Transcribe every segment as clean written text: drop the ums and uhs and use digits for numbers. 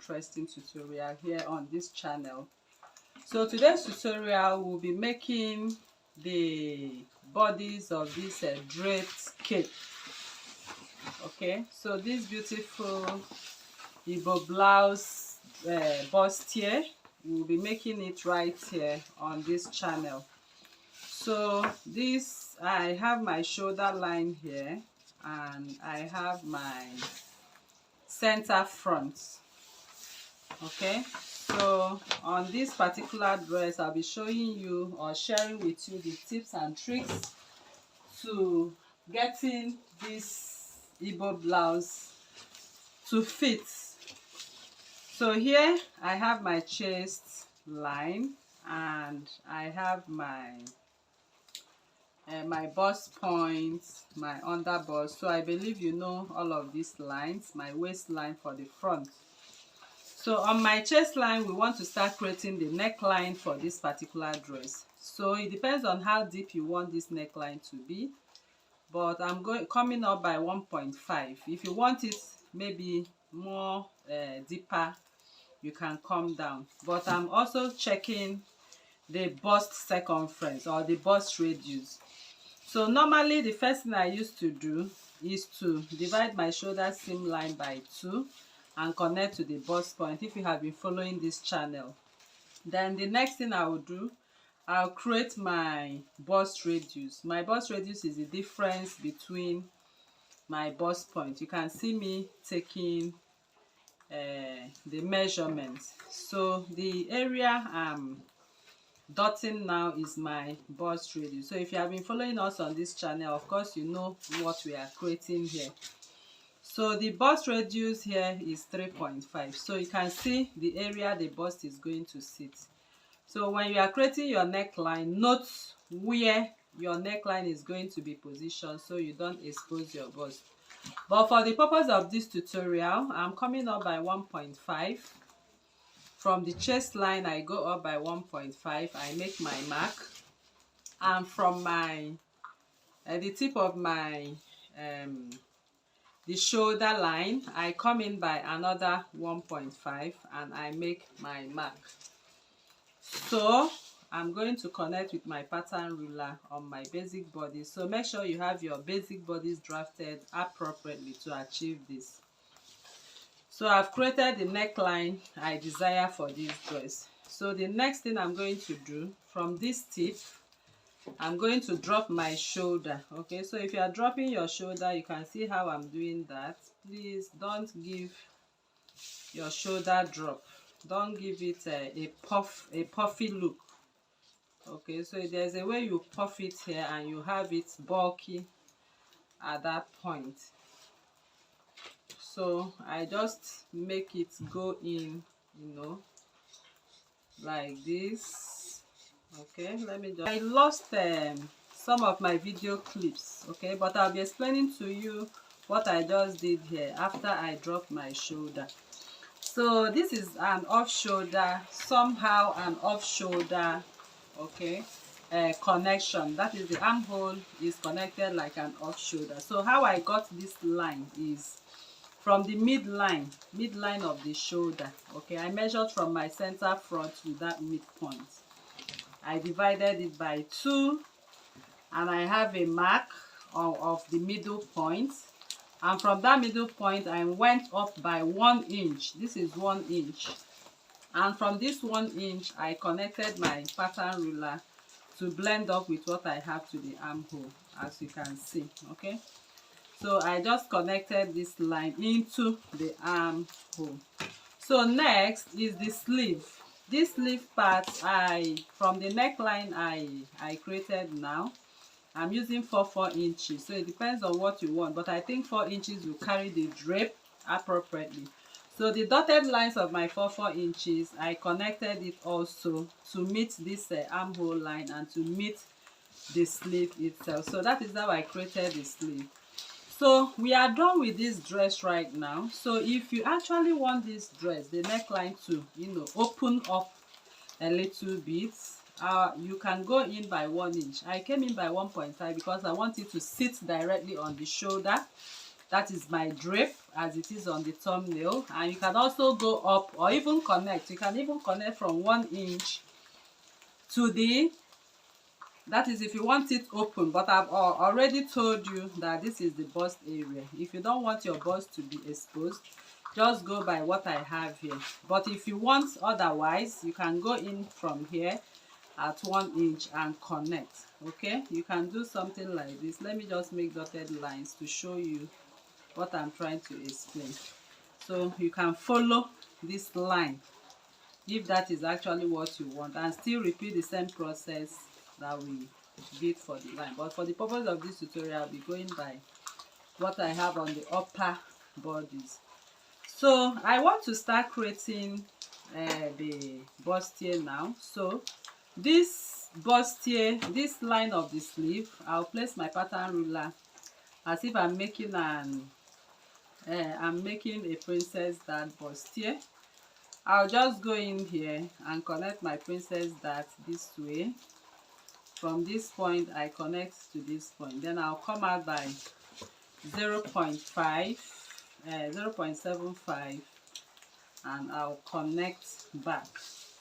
interesting tutorial here on this channel. So today's tutorial will be making the bodies of this draped cape. Okay, so this beautiful Igbo blouse bustier, we'll be making it right here on this channel. So this, I have my shoulder line here and I have my center front. Okay, so on this particular dress, I'll be showing you or sharing with you the tips and tricks to getting this Igbo blouse to fit. So here I have my chest line and I have my my bust point, my under bust. So I believe you know all of these lines, my waistline for the front. So on my chest line, we want to start creating the neckline for this particular dress. So it depends on how deep you want this neckline to be, but I'm coming up by 1.5. If you want it maybe more deeper, you can come down, but I'm also checking the bust circumference or the bust radius. So normally the first thing I used to do is to divide my shoulder seam line by 2 and connect to the bust point, if you have been following this channel. Then the next thing I will do, I'll create my bust radius. My bust radius is the difference between my bust point. You can see me taking the measurements. So the area I'm dotting now is my bust radius. So if you have been following us on this channel, of course you know what we are creating here. So the bust radius here is 3.5. So you can see the area the bust is going to sit. So when you are creating your neckline, note where your neckline is going to be positioned so you don't expose your bust. But for the purpose of this tutorial, I'm coming up by 1.5. From the chest line, I go up by 1.5. I make my mark, and from my the tip of my the shoulder line, I come in by another 1.5 and I make my mark. So I'm going to connect with my pattern ruler on my basic body. So make sure you have your basic bodies drafted appropriately to achieve this. So I've created the neckline I desire for this dress. So the next thing I'm going to do, from this tip, I'm going to drop my shoulder. Okay, so if you are dropping your shoulder, you can see how I'm doing that. Please don't give your shoulder drop. Don't give it a puffy look. Okay, so there's a way you puff it here and you have it bulky at that point. So I just make it go in, you know, like this. Okay, let me just, I lost some of my video clips, okay, but I'll be explaining to you what I just did here after I dropped my shoulder. So this is an off shoulder, somehow an off shoulder, okay, connection. That is, the armhole is connected like an off shoulder. So how I got this line is from the midline of the shoulder. Okay, I measured from my center front to that midpoint. I divided it by 2 and I have a mark of the middle point, and from that middle point I went up by 1 inch. This is 1 inch, and from this 1 inch I connected my pattern ruler to blend up with what I have to the armhole, as you can see. Okay, so I just connected this line into the armhole. So next is the sleeve. This sleeve part, from the neckline I created now, I'm using 4 inches. So it depends on what you want, but I think 4 inches will carry the drape appropriately. So the dotted lines of my 4 inches, I connected it also to meet this armhole line and to meet the sleeve itself. So that is how I created the sleeve. So we are done with this dress right now. So if you actually want this dress, the neckline to, you know, open up a little bit, you can go in by 1 inch. I came in by 1.5 because I want it to sit directly on the shoulder. that is my drape, as it is on the thumbnail. And you can also go up or even connect. You can even connect from 1 inch to the, that is if you want it open, but I've already told you that this is the bust area. If you don't want your bust to be exposed, just go by what I have here. But if you want otherwise, you can go in from here at 1 inch and connect. Okay, you can do something like this. Let me just make dotted lines to show you what I'm trying to explain. So you can follow this line if that is actually what you want, and still repeat the same process that we did for the line. But for the purpose of this tutorial, I'll be going by what I have on the upper bodies. So I want to start creating the bustier now. So this bustier, this line of the sleeve, I'll place my pattern ruler as if I'm making an I'm making a princess dart bustier. I'll just go in here and connect my princess dart this way. From this point I connect to this point, then I'll come out by 0.5 0.75 and I'll connect back.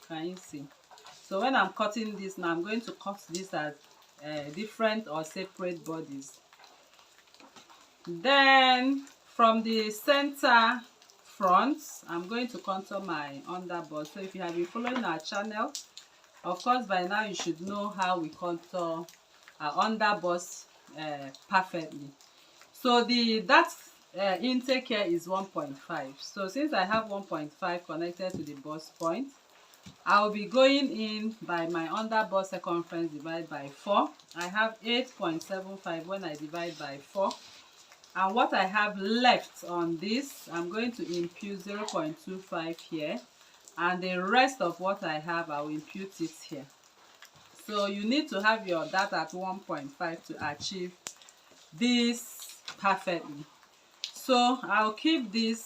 Can you see? So when I'm cutting this now, I'm going to cut this as different or separate bodies. Then from the center front, I'm going to contour my underbust. So if you have been following our channel, of course by now you should know how we contour our underbust perfectly. So the intake here is 1.5. So since I have 1.5 connected to the bust point, I'll be going in by my underbust circumference divided by 4. I have 8.75 when I divide by 4. And what I have left on this, I'm going to impute 0.25 here. And the rest of what I have, I will impute it here. So you need to have your dart at 1.5 to achieve this perfectly. So I'll keep this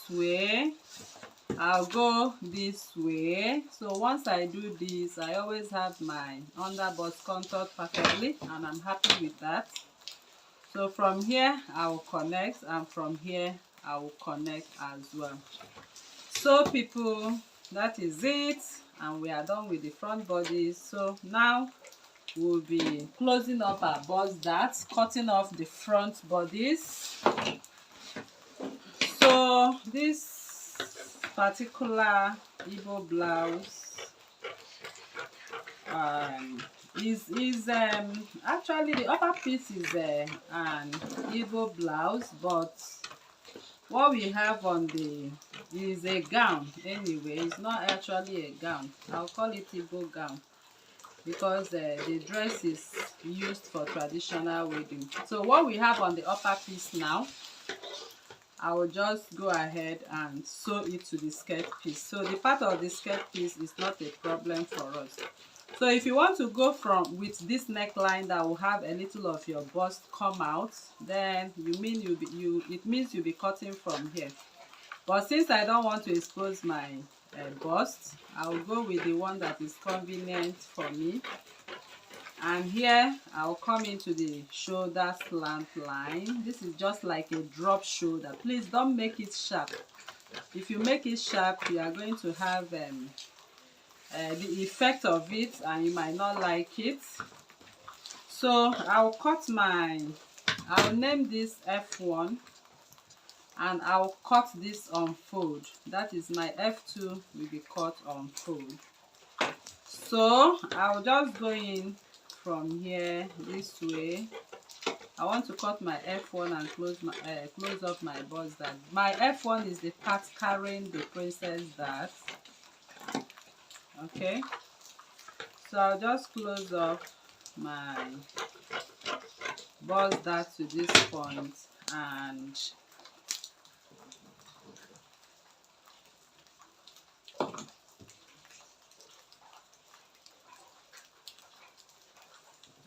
way. I'll go this way. So once I do this, I always have my underbust contoured perfectly, and I'm happy with that. So from here I will connect, and from here I will connect as well. So people, that is it, and we are done with the front body. So now we'll be closing up our bust darts, cutting off the front bodies. So this particular Igbo blouse is actually the upper piece is an Igbo blouse, but what we have on the is a gown. Anyway, it's not actually a gown. I'll call it Igbo gown because the dress is used for traditional wedding. So what we have on the upper piece now, I will just go ahead and sew it to the skirt piece. So the part of the skirt piece is not a problem for us. So if you want to go with this neckline that will have a little of your bust come out, then it means you'll be cutting from here. But since I don't want to expose my bust, I will go with the one that is convenient for me. And here I'll come into the shoulder slant line. This is just like a drop shoulder. Please don't make it sharp. If you make it sharp, you are going to have the effect of it, and you might not like it. So I'll name this F1, and I'll cut this on fold. That is my F2 will be cut on fold. So I'll just go in from here this way. I want to cut my F1 and close up my bust dart. My F1 is the part carrying the princess dart. Okay, so I'll just close up my bust dart to this point, and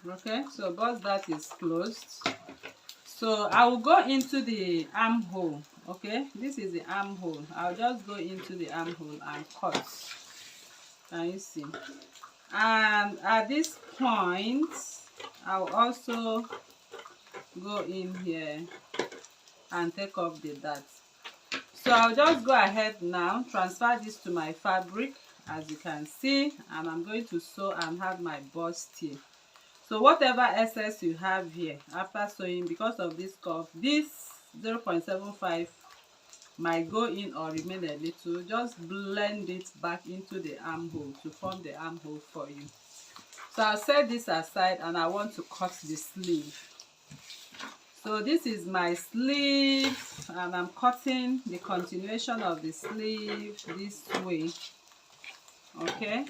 okay, so bust dart is closed. So I will go into the armhole. Okay, this is the armhole. I'll just go into the armhole and cut. Can you see? And at this point, I'll also go in here and take off the dart. So I'll just go ahead now, transfer this to my fabric, as you can see, and I'm going to sew and have my bust here. So whatever excess you have here after sewing, because of this cuff, this 0.75 might go in or remain a little, just blend it back into the armhole to form the armhole for you. So I'll set this aside and I want to cut the sleeve. So this is my sleeve and I'm cutting the continuation of the sleeve this way. Okay,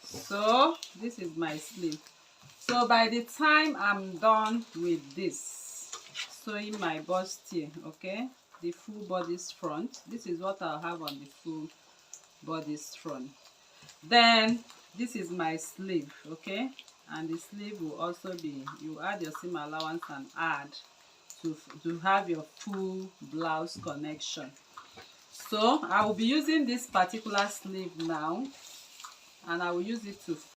so this is my sleeve. So by the time I'm done with this, sewing my bust here, okay, the full bodice front, this is what I'll have on the full bodice front. Then this is my sleeve, okay, and the sleeve will also be, you add your seam allowance and add to have your full blouse connection. So I will be using this particular sleeve now, and I will use it to